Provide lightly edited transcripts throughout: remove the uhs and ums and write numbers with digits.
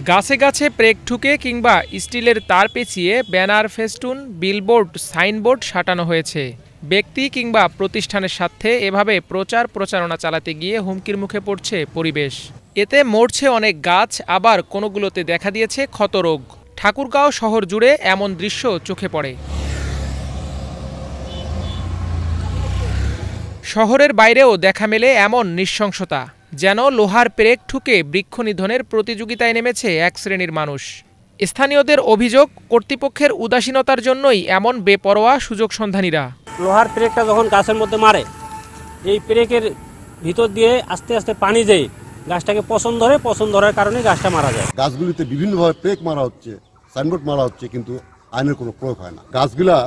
গাছে গাছে প্রেক ঠুকে কিংবা স্টিলের তার পেঁচিয়ে ব্যানার, ফেস্টুন, বিলবোর্ড, সাইনবোর্ড সাঁটানো হয়েছে। ব্যক্তি কিংবা প্রতিষ্ঠানের স্বার্থে এভাবে প্রচারণা চালাতে গিয়ে হুমকির মুখে পড়ছে পরিবেশ। এতে মরছে অনেক গাছ, আবার কোনোগুলোতে দেখা দিয়েছে ক্ষতরোগ। ঠাকুরগাঁও শহর জুড়ে এমন দৃশ্য চোখে পড়ে। শহরের বাইরেও দেখা মেলে এমন নৃশংসতা, যেন লোহার পেরেক ঠুকে বৃক্ষ নিধনের প্রতিযোগিতায় নেমেছে এক শ্রেণীর মানুষ। স্থানীয়দের অভিযোগ, কর্তৃপক্ষের উদাসীনতার জন্যই এমন বেপরোয়া সুযোগ সন্ধানীরা। লোহার পেরেকটা যখন গাছের মধ্যে মারে, এই পেরেকের ভিতর দিয়ে আস্তে আস্তে পানি যায়, গাছটাকে পছন্দ ধরার কারণে গাছটা মারা যায়। গাছগুলিতে বিভিন্নভাবে পেরেক মারা হচ্ছে, সাইনবোর্ড মারা হচ্ছে, কিন্তু আইনের কোনো প্রয়োগ হয় না। গাছগুলা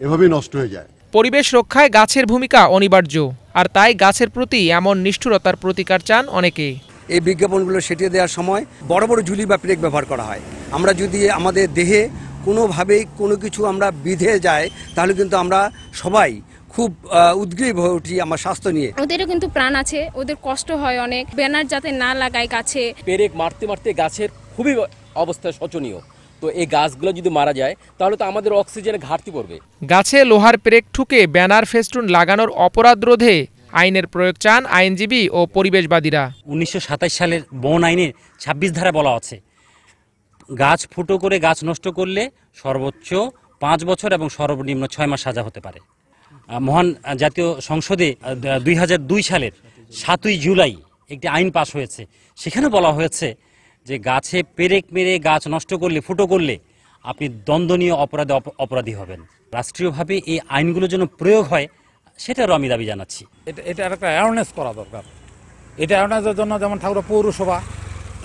এভাবেই নষ্ট হয়ে যায়। পরিবেশ রক্ষায় গাছের ভূমিকা অনিবার্য, আর তাই গাছের প্রতি এমন নিষ্ঠুরতার প্রতিকার চান অনেকে। এই বিজ্ঞাপনগুলো সেটিয়ে দেওয়ার সময় বড় বড় ঝুলি বা পেরেক ব্যবহার করা হয়। আমরা যদি আমাদের দেহে কোনোভাবেই কোনো কিছু আমরা বিধে যায়, তাহলে কিন্তু আমরা সবাই খুব উদ্গ্রীব হয়ে উঠি আমার স্বাস্থ্য নিয়ে। ওদেরও কিন্তু প্রাণ আছে, ওদের কষ্ট হয় অনেক। ব্যানার যাতে না লাগায় গাছে। পেরেক মারতে মারতে গাছের খুবই অবস্থা শোচনীয়। তো এই গাছগুলো যদি মারা যায় তাহলে তো আমাদের অক্সিজেনের ঘাটতি পড়বে। গাছে লোহার পেরেক ঠুকে ব্যানার, ফেস্টুন লাগানোর অপরাধ রোধে আইনের প্রয়োগ চান আইনজীবী ও পরিবেশবাদীরা। 1927 সালের বন আইনের 26 ধারা বলা আছে, গাছ ফুটো করে গাছ নষ্ট করলে সর্বোচ্চ 5 বছর এবং সর্বনিম্ন 6 মাস সাজা হতে পারে। মহান জাতীয় সংসদে 2002 সালের 7ই জুলাই একটি আইন পাশ হয়েছে, সেখানে বলা হয়েছে যে গাছে পেরেক মেরে গাছ নষ্ট করলে, ফুটো করলে আপনি দণ্ডনীয় অপরাধী হবেন। রাষ্ট্রীয়ভাবে এই আইনগুলো যেন প্রয়োগ হয়, সেটারও আমি দাবি জানাচ্ছি। এটা একটা অ্যাওয়ারনেস করা দরকার। এটা অ্যাওয়ারনেসের জন্য যেমন ঠাকুরগাঁও পৌরসভা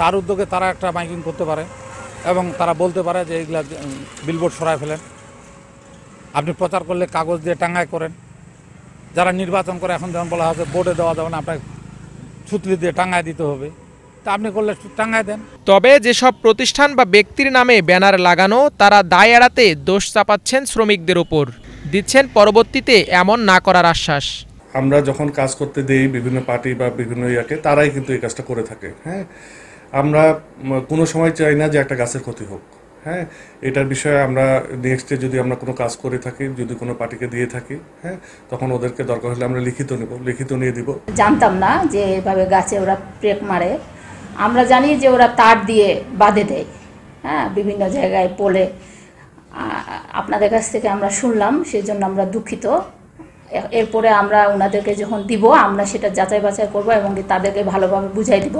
তার উদ্যোগে তারা একটা মাইকিং করতে পারে এবং তারা বলতে পারে যে এইগুলা বিলবোর্ড সরায় ফেলেন। আপনি প্রচার করলে কাগজ দিয়ে টাঙ্গায় করেন। যারা নির্বাচন করে এখন যেমন বলা হচ্ছে বোর্ডে দেওয়া যাবে না, আপনাকে ছুতলি দিয়ে টাঙ্গায় দিতে হবে, তা আপনি করলে টাঙ্গায় দেন। তবে যেসব প্রতিষ্ঠান বা ব্যক্তির নামে ব্যানার লাগানো, তারা দায় এড়াতে দোষ চাপাচ্ছেন শ্রমিকদের ওপর, দিচ্ছেন পরবর্তীতে এমন না করার আশ্বাস। আমরা যখন কাজ করতে দেই বিভিন্ন পার্টি বা বিভিন্ন ইয়াকে, তারাই কিন্তু এই কাজটা করে থাকে। হ্যাঁ, আমরা কোনো সময় চাই না যে একটা গাছের ক্ষতি হোক। হ্যাঁ, এটার বিষয়ে আমরা নেক্সটে যদি আমরা কোনো কাজ করে থাকি, যদি কোনো পার্টিকে দিয়ে থাকি, হ্যাঁ, তখন ওদেরকে দরকার হলে আমরা লিখিত নিয়ে দিব। জানতাম না যে এভাবে গাছে ওরা পেরেক মারে। আমরা জানি যে ওরা তার দিয়ে বাঁধে দেয়, হ্যাঁ, বিভিন্ন জায়গায় পোলে। আপনাদের কাছ থেকে আমরা শুনলাম, সেই জন্য আমরা দুঃখিত। এরপরে আমরা ওনাদেরকে যখন দিব, আমরা সেটা যাচাই বাছাই করবো এবং তাদেরকে ভালোভাবে বুঝাই দিব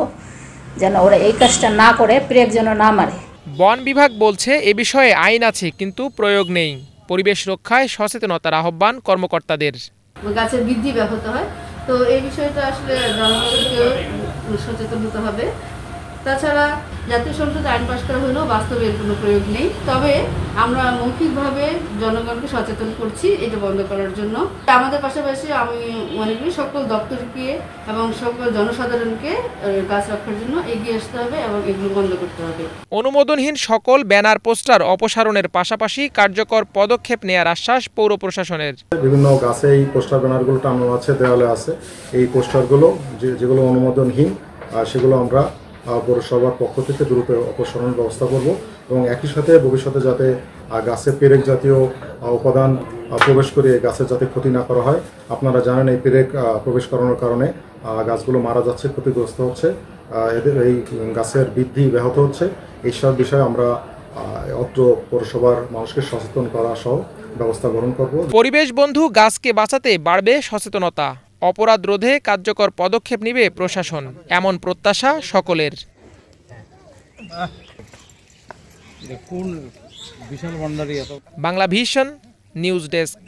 যেন ওরা এই কাজটা না করে, পেরেক যেন না মারে। বন বিভাগ বলছে এ বিষয়ে আইন আছে, কিন্তু প্রয়োগ নেই। পরিবেশ রক্ষায় সচেতনতার আহ্বান কর্মকর্তাদের। গাছের বৃদ্ধি ব্যাহত হয়, তো এই বিষয়টা আসলে জনগণকেও সচেতন হতে হবে। তাছাড়া জাতীয় সংসদে আইন পাশ করা হলেও বাস্তবে এর কোনো প্রয়োগ নেই। তবে আমরা মৌখিকভাবে জনগণকে সচেতন করছি এটা বন্ধ করার জন্য। আমাদের পাশাপাশি আমি মনে করি সকল দপ্তরকে এবং সকল জনসাধারণকে গাছ রক্ষার জন্য এগিয়ে আসতে হবে এবং এগুলো বন্ধ করতে হবে। অনুমোদনহীন সকল ব্যানার, পোস্টার অপসারণের পাশাপাশি কার্যকর পদক্ষেপ নেয়ার আশ্বাস পৌর প্রশাসনের। বিভিন্ন গাছে এই পোস্টার ব্যানারগুলো টানানো আছে, দেওয়ালে আছে। এই পোস্টারগুলো যেগুলো অনুমোদনহীন, সেগুলো আমরা পৌরসভার পক্ষ থেকে দ্রুত অপসারণের ব্যবস্থা করব এবং একই সাথে ভবিষ্যতে যাতে গাছে পেরেক জাতীয় উপাদান প্রবেশ করে গাছের যাতে ক্ষতি না করা হয়। আপনারা জানেন এই পেরেক প্রবেশ করানোর কারণে গাছগুলো মারা যাচ্ছে, ক্ষতিগ্রস্ত হচ্ছে, এদের এই গাছের বৃদ্ধি ব্যাহত হচ্ছে। এইসব বিষয়ে আমরা অত্র পৌরসভার মানুষকে সচেতন করা সহ ব্যবস্থা গ্রহণ করব। পরিবেশ বন্ধু গাছকে বাঁচাতে বাড়বে সচেতনতা, অপরাধ রোধে কার্যকর পদক্ষেপ নেবে প্রশাসন, এমন প্রত্যাশা সকলের। Bangla vision news desk.